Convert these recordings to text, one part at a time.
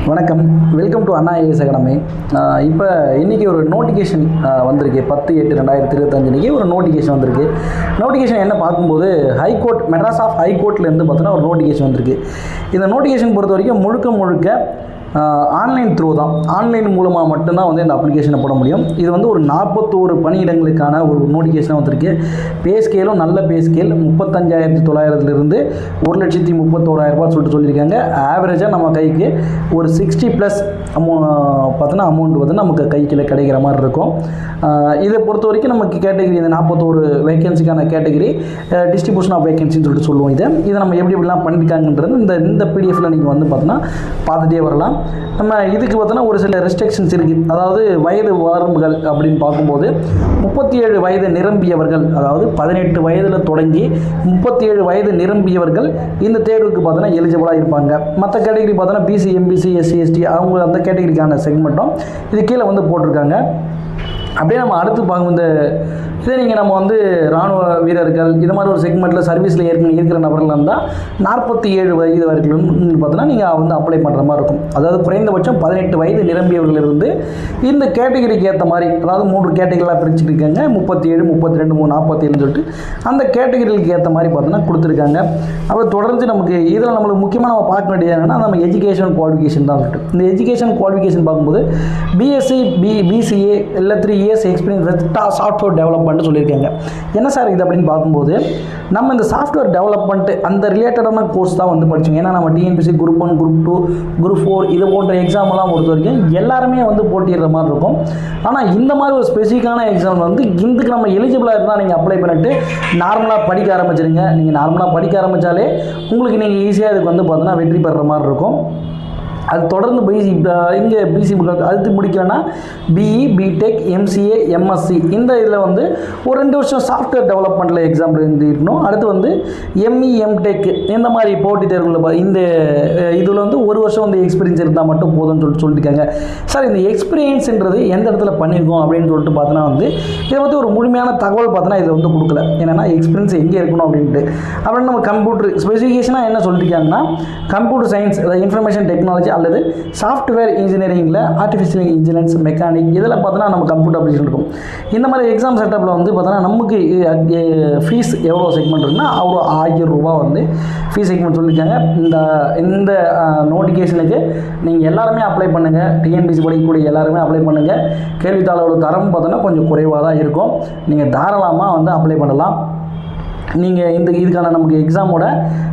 வணக்கம், welcome to Anna IAS academy. இப்போ இன்றைக்கி ஒரு நோட்டிஃபிகேஷன் வந்திருக்கு. 10/8/2025 ஒரு நோட்டிஃபிகேஷன் வந்திருக்கு. நோட்டிஃபிகேஷன் என்ன பார்க்கும்போது ஹைகோர்ட், மெட்ராஸ் ஆஃப் ஹைகோர்ட்லேருந்து பார்த்தோன்னா ஒரு நோட்டிஃபிகேஷன் வந்திருக்கு. இந்த நோட்டிஃபிகேஷன் பொறுத்த வரைக்கும் முழுக்க ஆன்லைன் த்ரூ தான். ஆன்லைன் மூலமாக மட்டும்தான் வந்து இந்த அப்ளிகேஷனை போட முடியும். இது வந்து ஒரு 41 பணியிடங்களுக்கான ஒரு நோட்டிஃபிகேஷன் வந்திருக்கு. பே ஸ்கேலும் நல்ல பே ஸ்கேல் 35,900லிருந்து 1,31,000 சொல்லிட்டு சொல்லியிருக்காங்க. ஆவரேஜாக நம்ம கைக்கு ஒரு 60+ பார்த்தோன்னா அமௌண்ட் வந்து நமக்கு கைக்கில் கிடைக்கிற மாதிரி இருக்கும். இதை பொறுத்த வரைக்கும் நமக்கு கேட்டகிரி, இந்த 41 வேகன்சிக்கான கேட்டகிரி டிஸ்ட்ரிபியூஷன் ஆஃப் வேகன்சின்னு சொல்லிட்டு சொல்லுவோம். இதை நம்ம எப்படிலாம் பண்ணியிருக்காங்கன்றது இந்த பிடிஎஃப்பில் நீங்கள் வந்து பார்த்தோன்னா பார்த்துட்டே வரலாம். நம்ம இதுக்கு பார்த்தோன்னா ஒரு சில ரெஸ்ட்ரிக்ஷன்ஸ் இருக்குது. அதாவது வயது வரம்புகள் அப்படின்னு பார்க்கும்போது 37 வயது நிரம்பியவர்கள், அதாவது 18 வயதில் தொடங்கி 37 வயது நிரம்பியவர்கள் இந்த தேர்வுக்கு பார்த்தோன்னா எலிஜிபிளாக இருப்பாங்க. மற்ற கேட்டகிரி பார்த்தோன்னா பிசி, எம்பிசி, எஸ்சி, எஸ்டி அவங்க அந்த கேட்டகிரிக்கான செக்மெண்ட்டும் இது கீழே வந்து போட்டிருக்காங்க. அப்படியே நம்ம அடுத்து பார்க்கும் இதே நீங்கள் நம்ம வந்து இராணுவ வீரர்கள் இது மாதிரி ஒரு செக்மெண்ட்டில் சர்வீஸில் இருக்கிற நபர்கள் இருந்தால் 47 வயது வரைக்கும் பார்த்தோன்னா நீங்கள் வந்து அப்ளை பண்ணுற மாதிரி இருக்கும். அதாவது குறைந்தபட்சம் 18 வயது நிரம்பியவர்களிருந்து இந்த கேட்டகிரிக்கு ஏற்ற மாதிரி, அதாவது 3 கேட்டகிரிலாம் பிரிச்சுருக்காங்க. 37, 32, 47 சொல்லிட்டு அந்த கேட்டகிரிக்கு ஏற்ற மாதிரி பார்த்தோன்னா கொடுத்துருக்காங்க. அப்புறம் தொடர்ந்து நமக்கு இதில் நம்மளுக்கு முக்கியமாக நம்ம பார்க்க வேண்டியது என்னென்னா நம்ம எஜுகேஷன் குவாலிஃபிகேஷன் தான் சொல்லிட்டு. இந்த எஜுகேஷன் குவாலிஃபிகேஷன் பார்க்கும்போது பிஎஸ்சி, பிசிஏ இல்லை 3 years experience with software development சொல்லியிருக்காங்க. என்ன சார் இது அப்படின்னு பார்க்கும்போது நம்ம இந்த சாஃப்ட்வேர் டெவலப்மெண்ட் அந்த ரிலேட்டடான கோர்ஸ் தான் வந்து படித்தோம். ஏன்னா நம்ம டிஎன்பிசி குரூப் 1, குரூப் 2, குரூப் 4 இது போன்ற எக்ஸாம்லாம் பொறுத்த வரைக்கும் எல்லாருமே வந்து போட்டிடுற மாதிரி இருக்கும். ஆனால் இந்த மாதிரி ஒரு ஸ்பெசிஃபிக்கான எக்ஸாம் வந்து இதுக்கு நம்ம எலிஜிபிளாக இருந்தால் நீங்கள் அப்ளை பண்ணிவிட்டு நார்மலாக படிக்க ஆரம்பிச்சிருங்க. நீங்கள் நார்மலாக படிக்க ஆரம்பித்தாலே உங்களுக்கு நீங்கள் ஈஸியாக இதுக்கு வந்து பார்த்தோன்னா வெற்றி பெறுற மாதிரி இருக்கும். அது தொடர்ந்து இங்கே பிசி அடுத்து முடிக்கலன்னா பிஇ, பிடெக், எம்சிஏ, எம்எஸ்சி இந்த இதில் வந்து ஒரு 2 வருஷம் சாஃப்ட்வேர் டெவலப்மெண்ட்டில் எக்ஸாம்பிள் இருக்கணும். அடுத்து வந்து எம்இ, எம்டெக் இந்த மாதிரி போட்டித் தேர்வுகளில் இந்த இதில் வந்து 1 வருஷம் வந்து எக்ஸ்பீரியன்ஸ் இருந்தால் மட்டும் போதும்னு சொல்லியிருக்காங்க. சார் இந்த எக்ஸ்பீரியன்ஸுன்றது எந்த இடத்துல பண்ணியிருக்கோம் அப்படின்னு சொல்லிட்டு பார்த்தோன்னா வந்து இதை வந்து ஒரு முழுமையான தகவல் பார்த்தோன்னா இதை வந்து கொடுக்கல. என்னென்னா எக்ஸ்பீரியன்ஸ் எங்கே இருக்கணும் அப்படின்ட்டு. அப்புறம் நம்ம கம்ப்யூட்டர் ஸ்பெசிஃபிகேஷனாக என்ன சொல்லியிருக்காங்கன்னா கம்ப்யூட்டர் சயின்ஸ், அதாவது இன்ஃபர்மேஷன் டெக்னாலஜி அல்லது சாஃப்ட்வேர் இன்ஜினியரிங்கில் ஆர்டிஃபிஷியல் இன்டெலிஜென்ஸ், மெக்கானிக் இதில் பார்த்தோன்னா நம்ம கம்ப்யூட்டர் அப்ளிகேஷன் இருக்கும். இந்த மாதிரி எக்ஸாம் செட்டப்பில் வந்து பார்த்தோன்னா நமக்கு ஃபீஸ் எவ்வளோ செக்மெண்ட் இருக்குன்னா அவ்வளோ 1000 ரூபா வந்து ஃபீஸ் செக்மெண்ட் சொல்லியிருக்காங்க. இந்த நோட்டிஃபிகேஷனுக்கு நீங்கள் எல்லாருமே அப்ளை பண்ணுங்கள். டிஎன்பிசி படிக்கக்கூடிய எல்லாருமே அப்ளை பண்ணுங்கள். கேள்வித்தாளோட தரம் பார்த்தோன்னா கொஞ்சம் குறைவாக தான் இருக்கும். நீங்கள் தாராளமாக வந்து அப்ளை பண்ணலாம். நீங்கள் இதுக்கான நமக்கு எக்ஸாமோட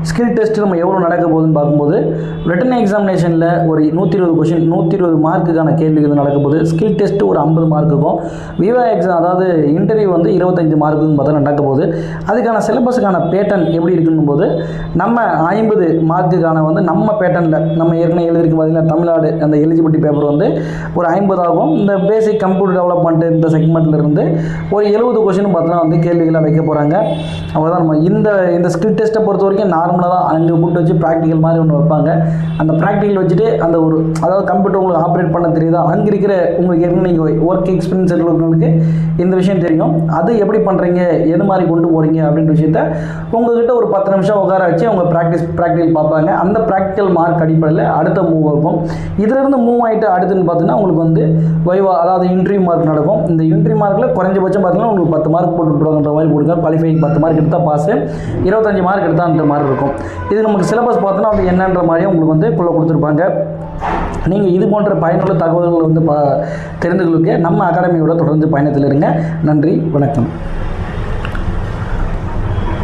ஸ்கில் டெஸ்ட் நம்ம எவ்வளோ நடக்க போகுதுன்னு பார்க்கும்போது ரிட்டன் எக்ஸாமினேஷனில் ஒரு 120 கொஷின், 120 மார்க்குக்கான கேள்விகள் நடக்க போகுது. ஸ்கில் டெஸ்ட்டு ஒரு 50 மார்க்குக்கும், விவா எக்ஸாம் அதாவது இன்டர்வியூ வந்து 25 மார்க்குன்னு பார்த்தா நடக்க போகுது. அதுக்கான சிலபஸுக்கான பேட்டர்ன் எப்படி இருக்குன்னும் போது நம்ம 50 மார்க்குக்கான வந்து நம்ம பேட்டர்னில் நம்ம ஏற்கனவே எழுதிருக்கு பார்த்தீங்கன்னா தமிழ்நாடு அந்த எலிஜிபிலிட்டி பேப்பர் வந்து ஒரு 50 ஆகும். இந்த பேசிக் கம்ப்யூட்டர் டெவலப்மெண்ட் இந்த செக்மெண்ட்லேருந்து ஒரு 70 கொஷின் பார்த்தோன்னா வந்து கேள்விகளாக வைக்க போகிறாங்க. அவ்வளோதான். நம்ம இந்த ஸ்கில் டெஸ்ட்டை பொறுத்த வரைக்கும் நார்மலாக தான் அங்கே கூப்பிட்டு வச்சு ப்ராக்டிக்கல் மாதிரி ஒன்று வைப்பாங்க. அந்த ப்ராக்டிக்கல் வச்சுட்டு அந்த ஒரு அதாவது கம்ப்யூட்டர் உங்களுக்கு ஆப்ரேட் பண்ண தெரியுதா, அங்கே இருக்கிற உங்களுக்கு ஏற்கனவே நீங்கள் ஒர்க் எக்ஸ்பீரியன்ஸ் இருக்கிறவங்களுக்கு இந்த விஷயம் தெரியும். அது எப்படி பண்ணுறீங்க, எது மாதிரி கொண்டு போகிறீங்க அப்படின்ற விஷயத்த உங்கள்கிட்ட ஒரு 10 நிமிஷம் உட்கார வச்சு அவங்க ப்ராக்டிக்கல் பார்ப்பாங்க. அந்த ப்ராக்டிக்கல் மார்க் அடிப்படையில் அடுத்த மூவ் இருக்கும். இதிலிருந்து மூவ் ஆகிட்டு அடுத்துன்னு பார்த்தீங்கன்னா உங்களுக்கு வந்து வைவா அதாவது இன்டர்வியூ மார்க் நடக்கும். இந்த இன்டர்வியூ மார்க்கில் குறைஞ்சபட்சம் பார்த்தீங்கன்னா உங்களுக்கு 10 மார்க் போட்டு விட்டுருவாங்கன்ற மாதிரி கொடுங்க. குவாலிஃபைங் 10 மார்க் எடுத்தால் பாஸு, 25 மார்க் எடுத்தான்ற மாதிரி இருக்கும். இது நமக்கு சிலபஸ் பார்த்தோன்னா அது என்னன்ற மாதிரியும் உங்களுக்கு வந்து கொடுத்துருப்பாங்க. நீங்கள் இது போன்ற பயனுள்ள தகவல்கள் வந்து தெரிந்துகளுக்கு நம்ம அகாடமியோட தொடர்ந்து பயணத்தில் இருங்க. நன்றி, வணக்கம்.